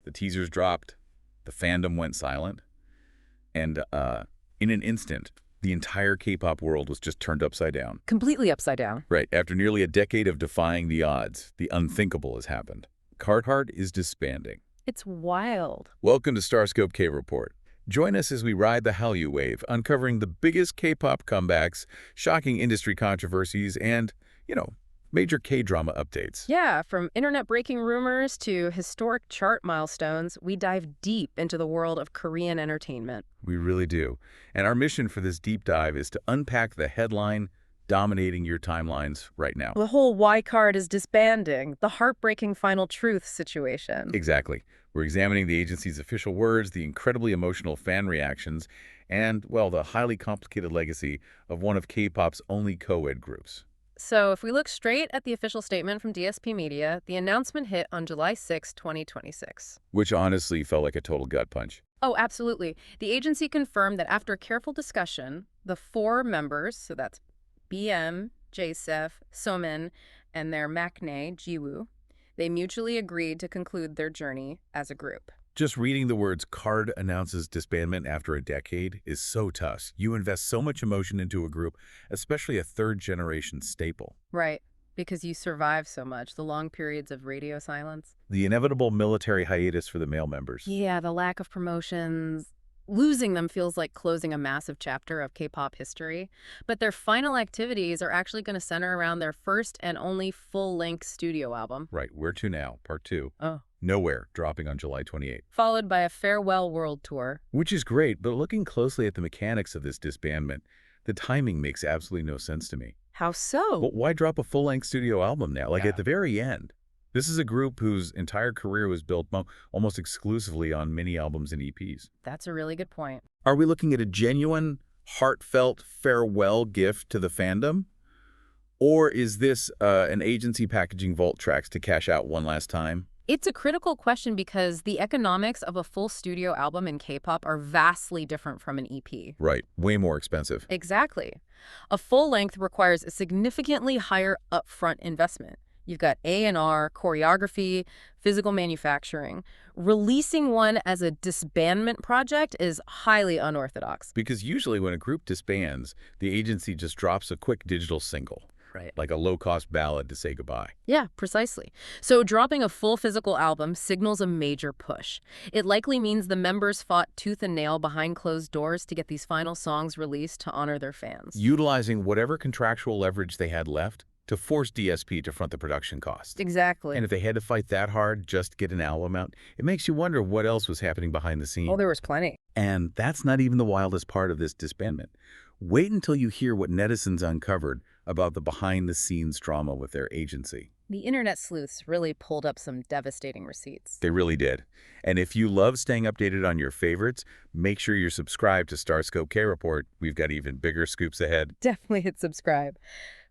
The teasers dropped, the fandom went silent, and in an instant, the entire K-pop world was just turned upside down. Completely upside down. Right, after nearly a decade of defying the odds, the unthinkable has happened. KARD is disbanding. It's wild. Welcome to Starscope K Report. Join us as we ride the Hallyu wave, uncovering the biggest K-pop comebacks, shocking industry controversies, and, major K-drama updates. Yeah, from internet-breaking rumors to historic chart milestones, we dive deep into the world of Korean entertainment. We really do. And our mission for this deep dive is to unpack the headline dominating your timelines right now. The whole why KARD is disbanding, the heartbreaking final truth situation. Exactly. We're examining the agency's official words, the incredibly emotional fan reactions, and, well, the highly complicated legacy of one of K-pop's only co-ed groups. So if we look straight at the official statement from DSP Media, the announcement hit on July 6, 2026. Which honestly felt like a total gut punch. Oh, absolutely. The agency confirmed that after careful discussion, the 4 members, so that's BM, J.Seph, Somin, and their maknae, Jiwoo, they mutually agreed to conclude their journey as a group. Just reading the words KARD announces disbandment after a decade is so tough. You invest so much emotion into a group, especially a third-generation staple. Right, because you survive so much, the long periods of radio silence. The inevitable military hiatus for the male members. Yeah, the lack of promotions. Losing them feels like closing a massive chapter of K-pop history. But their final activities are actually going to center around their first and only full-length studio album. Right, Where To Now, Part 2. Oh. Nowhere, dropping on July 28th. Followed by a farewell world tour. Which is great, but looking closely at the mechanics of this disbandment, the timing makes absolutely no sense to me. How so? But why drop a full-length studio album now, Yeah. at the very end? This is a group whose entire career was built almost exclusively on mini-albums and EPs. That's a really good point. Are we looking at a genuine, heartfelt farewell gift to the fandom? Or is this an agency packaging vault tracks to cash out one last time? It's a critical question because the economics of a full studio album in K-pop are vastly different from an EP. Right, way more expensive. Exactly. A full length requires a significantly higher upfront investment. You've got A&R, choreography, physical manufacturing. Releasing one as a disbandment project is highly unorthodox. Because usually when a group disbands, the agency just drops a quick digital single. Right. Like a low-cost ballad to say goodbye. Yeah, precisely. So dropping a full physical album signals a major push. It likely means the members fought tooth and nail behind closed doors to get these final songs released to honor their fans. Utilizing whatever contractual leverage they had left to force DSP to front the production costs. Exactly. And if they had to fight that hard just to get an album out, it makes you wonder what else was happening behind the scenes. Oh, there was plenty. And that's not even the wildest part of this disbandment. Wait until you hear what netizens uncovered about the behind-the-scenes drama with their agency. The internet sleuths really pulled up some devastating receipts. They really did. And if you love staying updated on your favorites, make sure you're subscribed to Starscope K Report. We've got even bigger scoops ahead. Definitely hit subscribe.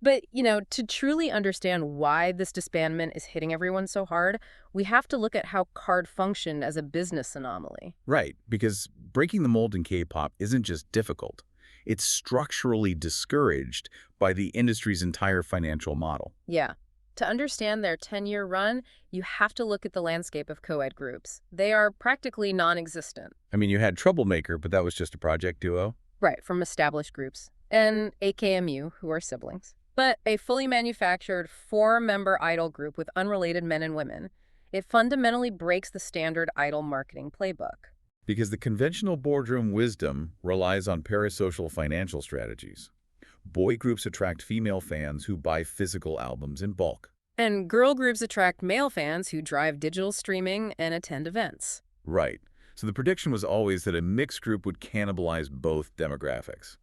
But, to truly understand why this disbandment is hitting everyone so hard, we have to look at how KARD functioned as a business anomaly. Right, because breaking the mold in K-pop isn't just difficult. It's structurally discouraged by the industry's entire financial model. Yeah. To understand their 10-year run, you have to look at the landscape of co-ed groups. They are practically non-existent. I mean, you had Troublemaker, but that was just a project duo. Right, from established groups. And AKMU, who are siblings. But a fully manufactured 4-member idol group with unrelated men and women, it fundamentally breaks the standard idol marketing playbook. Because the conventional boardroom wisdom relies on parasocial financial strategies. Boy groups attract female fans who buy physical albums in bulk. And girl groups attract male fans who drive digital streaming and attend events. Right. So the prediction was always that a mixed group would cannibalize both demographics.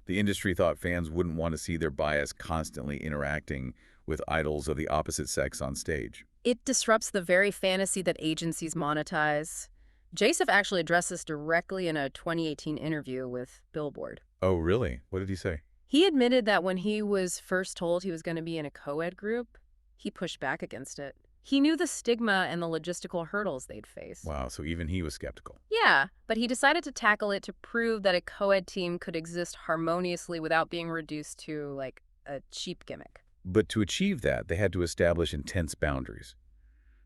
The industry thought fans wouldn't want to see their bias constantly interacting with idols of the opposite sex on stage. It disrupts the very fantasy that agencies monetize. J.Seph actually addressed this directly in a 2018 interview with Billboard. Oh, really? What did he say? He admitted that when he was first told he was going to be in a co-ed group, he pushed back against it. He knew the stigma and the logistical hurdles they'd face. Wow, so even he was skeptical. Yeah, but he decided to tackle it to prove that a co-ed team could exist harmoniously without being reduced to, like, a cheap gimmick. But to achieve that, they had to establish intense boundaries.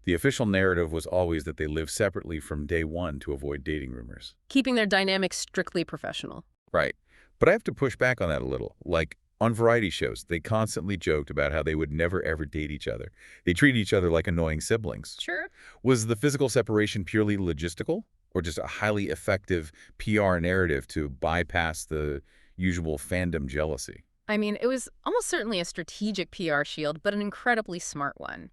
The official narrative was always that they lived separately from day one to avoid dating rumors. Keeping their dynamics strictly professional. Right. But I have to push back on that a little. Like, on variety shows, they constantly joked about how they would never ever date each other. They treated each other like annoying siblings. Sure. Was the physical separation purely logistical, or just a highly effective PR narrative to bypass the usual fandom jealousy? I mean, it was almost certainly a strategic PR shield, but an incredibly smart one.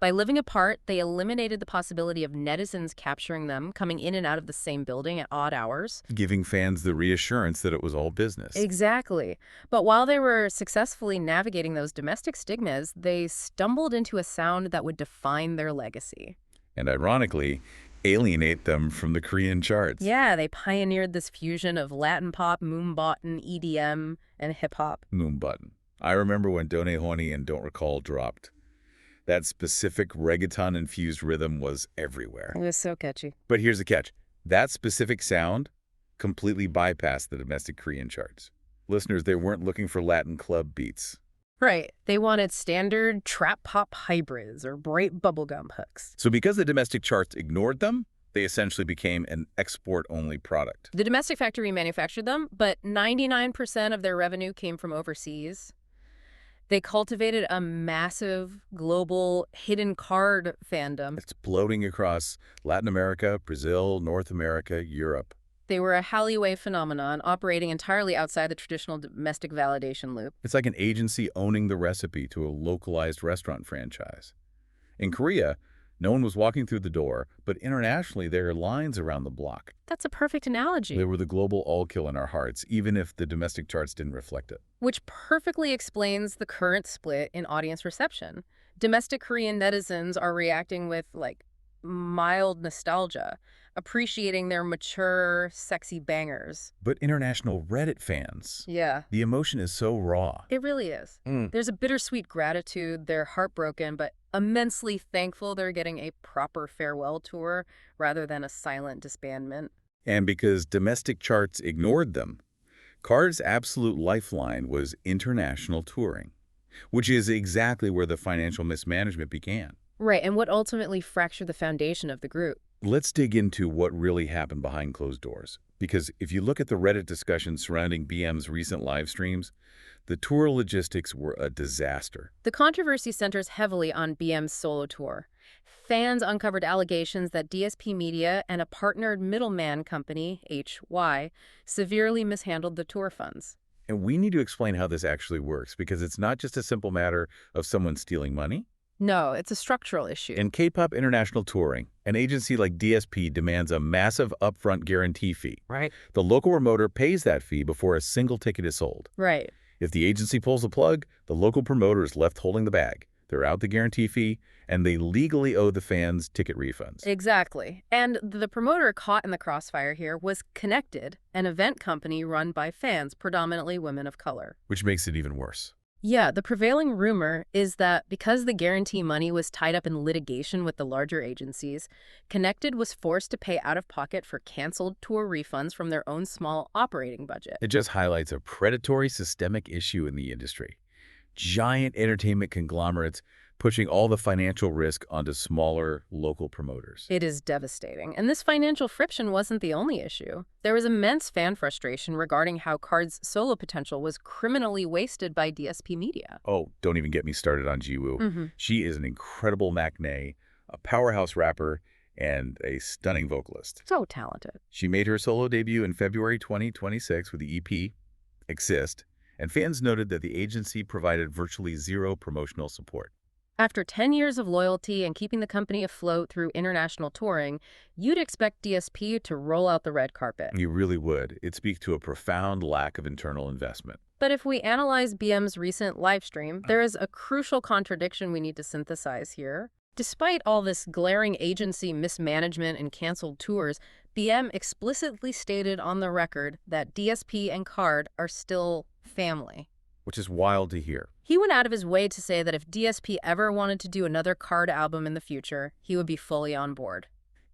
By living apart, they eliminated the possibility of netizens capturing them, coming in and out of the same building at odd hours. Giving fans the reassurance that it was all business. Exactly. But while they were successfully navigating those domestic stigmas, they stumbled into a sound that would define their legacy. And ironically, alienate them from the Korean charts. Yeah, they pioneered this fusion of Latin pop, moonbottom, EDM, and hip-hop. Moonbutton. I remember when Don't Honey and Don't Recall dropped. That specific reggaeton-infused rhythm was everywhere. It was so catchy. But here's the catch. That specific sound completely bypassed the domestic Korean charts. Listeners, they weren't looking for Latin club beats. Right. They wanted standard trap pop hybrids or bright bubblegum hooks. So because the domestic charts ignored them, they essentially became an export-only product. The domestic factory manufactured them, but 99% of their revenue came from overseas. They cultivated a massive, global, hidden KARD fandom. It's bloating across Latin America, Brazil, North America, Europe. They were a Halliway phenomenon operating entirely outside the traditional domestic validation loop. It's like an agency owning the recipe to a localized restaurant franchise. In Korea, no one was walking through the door, but internationally there are lines around the block. That's a perfect analogy. They were the global all-kill in our hearts, even if the domestic charts didn't reflect it. Which perfectly explains the current split in audience reception. Domestic Korean netizens are reacting with, like, mild nostalgia, appreciating their mature, sexy bangers. But international Reddit fans, Yeah. the emotion is so raw. It really is. There's a bittersweet gratitude. They're heartbroken, but immensely thankful they're getting a proper farewell tour rather than a silent disbandment. And because domestic charts ignored them, KARD's absolute lifeline was international touring, which is exactly where the financial mismanagement began. Right, and what ultimately fractured the foundation of the group. Let's dig into what really happened behind closed doors. Because if you look at the Reddit discussion surrounding BM's recent live streams, the tour logistics were a disaster. The controversy centers heavily on BM's solo tour. Fans uncovered allegations that DSP Media and a partnered middleman company, HY, severely mishandled the tour funds. And we need to explain how this actually works, because it's not just a simple matter of someone stealing money. No, it's a structural issue. In Kpop international touring, an agency like DSP demands a massive upfront guarantee fee. Right. The local promoter pays that fee before a single ticket is sold. Right. If the agency pulls the plug, the local promoter is left holding the bag. They're out the guarantee fee, and they legally owe the fans ticket refunds. Exactly. And the promoter caught in the crossfire here was Connected, an event company run by fans, predominantly women of color. Which makes it even worse. Yeah, the prevailing rumor is that because the guarantee money was tied up in litigation with the larger agencies, Connected was forced to pay out of pocket for canceled tour refunds from their own small operating budget. It just highlights a predatory systemic issue in the industry. Giant entertainment conglomerates pushing all the financial risk onto smaller, local promoters. It is devastating. And this financial friction wasn't the only issue. There was immense fan frustration regarding how KARD's solo potential was criminally wasted by DSP Media. Oh, don't even get me started on Jiwoo. She is an incredible matinee, a powerhouse rapper, and a stunning vocalist. So talented. She made her solo debut in February 2026 with the EP, Exist, and fans noted that the agency provided virtually zero promotional support. After 10 years of loyalty and keeping the company afloat through international touring, you'd expect DSP to roll out the red carpet. You really would. It speaks to a profound lack of internal investment. But if we analyze BM's recent livestream, there is a crucial contradiction we need to synthesize here. Despite all this glaring agency mismanagement and canceled tours, BM explicitly stated on the record that DSP and KARD are still family. Which is wild to hear. He went out of his way to say that if DSP ever wanted to do another KARD album in the future, he would be fully on board.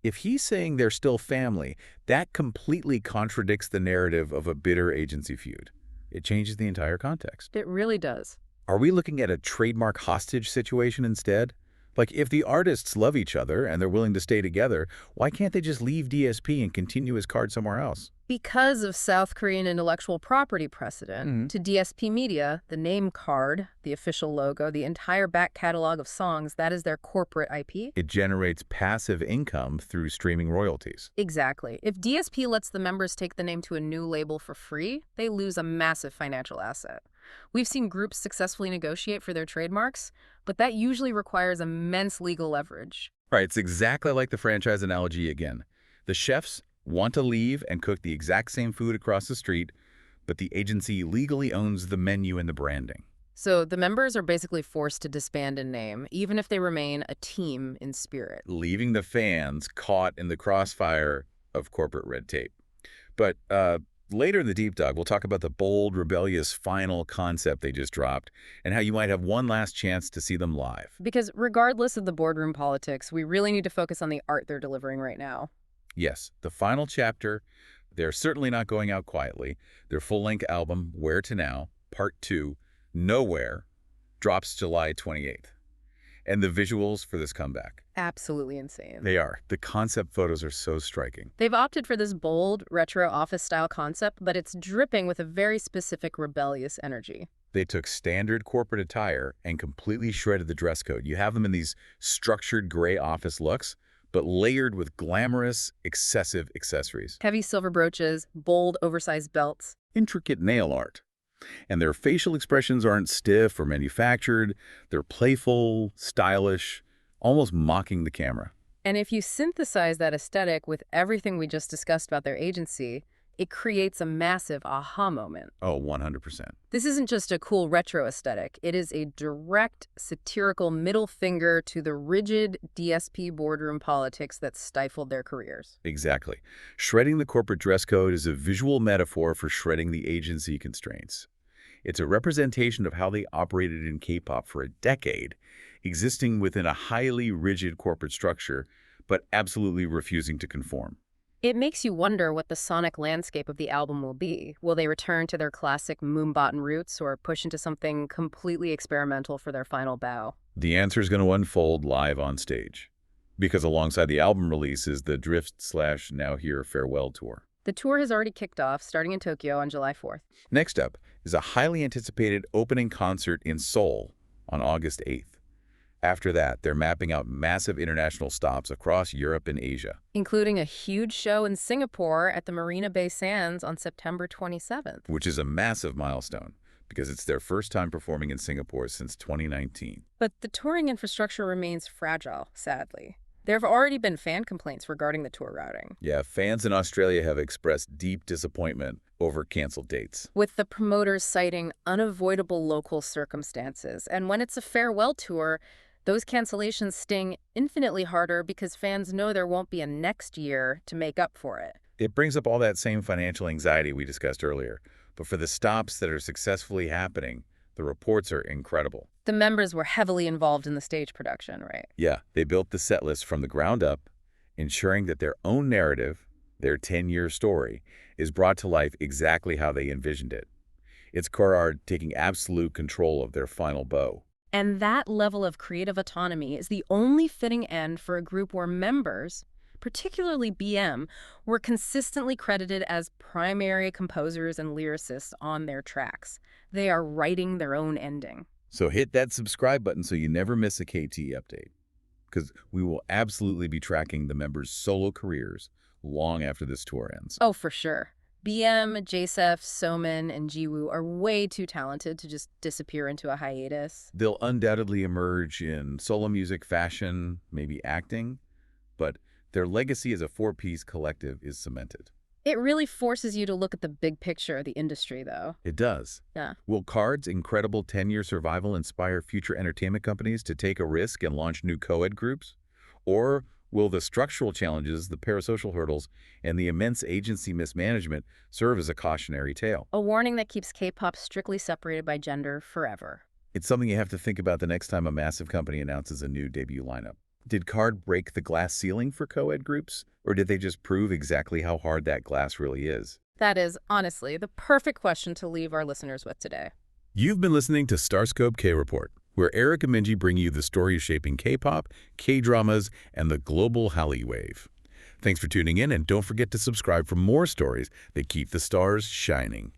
If he's saying they're still family, that completely contradicts the narrative of a bitter agency feud. It changes the entire context. It really does. Are we looking at a trademark hostage situation instead? Like, if the artists love each other and they're willing to stay together, why can't they just leave DSP and continue as KARD somewhere else? Because of South Korean intellectual property precedent, Hmm. to DSP Media, the name KARD, the official logo, the entire back catalog of songs, that is their corporate IP. It generates passive income through streaming royalties. Exactly. If DSP lets the members take the name to a new label for free, they lose a massive financial asset. We've seen groups successfully negotiate for their trademarks, but that usually requires immense legal leverage. Right, it's exactly like the franchise analogy again. The chefs want to leave and cook the exact same food across the street, but the agency legally owns the menu and the branding. So the members are basically forced to disband in name, even if they remain a team in spirit. Leaving the fans caught in the crossfire of corporate red tape. But later in the deep dive, we'll talk about the bold, rebellious final concept they just dropped and how you might have one last chance to see them live. Because regardless of the boardroom politics, we really need to focus on the art they're delivering right now. Yes, the final chapter, they're certainly not going out quietly. Their full-length album, Where to Now, Part 2, Nowhere, drops July 28th. And the visuals for this comeback. Absolutely insane. They are. The concept photos are so striking. They've opted for this bold, retro office-style concept, but it's dripping with a very specific rebellious energy. They took standard corporate attire and completely shredded the dress code. You have them in these structured gray office looks, but layered with glamorous, excessive accessories. Heavy silver brooches, bold, oversized belts. Intricate nail art. And their facial expressions aren't stiff or manufactured. They're playful, stylish, almost mocking the camera. And if you synthesize that aesthetic with everything we just discussed about their agency, it creates a massive aha moment. Oh, 100%. This isn't just a cool retro aesthetic. It is a direct, satirical middle finger to the rigid DSP boardroom politics that stifled their careers. Exactly. Shredding the corporate dress code is a visual metaphor for shredding the agency constraints. It's a representation of how they operated in K-pop for a decade, existing within a highly rigid corporate structure, but absolutely refusing to conform. It makes you wonder what the sonic landscape of the album will be. Will they return to their classic Moonbottom roots or push into something completely experimental for their final bow? The answer is going to unfold live on stage, because alongside the album release is the Drift/Now Here farewell tour. The tour has already kicked off, starting in Tokyo on July 4th. Next up is a highly anticipated opening concert in Seoul on August 8th. After that, they're mapping out massive international stops across Europe and Asia, Including a huge show in Singapore at the Marina Bay Sands on September 27th. which is a massive milestone because it's their first time performing in Singapore since 2019. But the touring infrastructure remains fragile, sadly. There have already been fan complaints regarding the tour routing, Yeah, fans in Australia have expressed deep disappointment over canceled dates. with the promoters citing unavoidable local circumstances. And when it's a farewell tour, those cancellations sting infinitely harder because fans know there won't be a next year to make up for it. It brings up all that same financial anxiety we discussed earlier, but for the stops that are successfully happening, the reports are incredible. The members were heavily involved in the stage production, right? Yeah, they built the set list from the ground up, ensuring that their own narrative, their 10-year story, is brought to life exactly how they envisioned it. It's KARD taking absolute control of their final bow. And that level of creative autonomy is the only fitting end for a group where members, particularly BM, were consistently credited as primary composers and lyricists on their tracks. They are writing their own ending. So hit that subscribe button so you never miss a KT update, because we will absolutely be tracking the members' solo careers long after this tour ends. Oh, for sure. BM, J.Seph, Somin, and Jiwoo are way too talented to just disappear into a hiatus. They'll undoubtedly emerge in solo music, fashion, maybe acting, but their legacy as a four-piece collective is cemented. It really forces you to look at the big picture of the industry, though. It does. Yeah. Will KARD's incredible 10-year survival inspire future entertainment companies to take a risk and launch new co-ed groups? Or will the structural challenges, the parasocial hurdles, and the immense agency mismanagement serve as a cautionary tale? A warning that keeps K-pop strictly separated by gender forever. It's something you have to think about the next time a massive company announces a new debut lineup. Did KARD break the glass ceiling for co-ed groups? Or did they just prove exactly how hard that glass really is? That is, honestly, the perfect question to leave our listeners with today. You've been listening to Starscope K Report, where Eric and Minji bring you the stories shaping K-pop, K-dramas, and the global Hallyu wave. Thanks for tuning in, and don't forget to subscribe for more stories that keep the stars shining.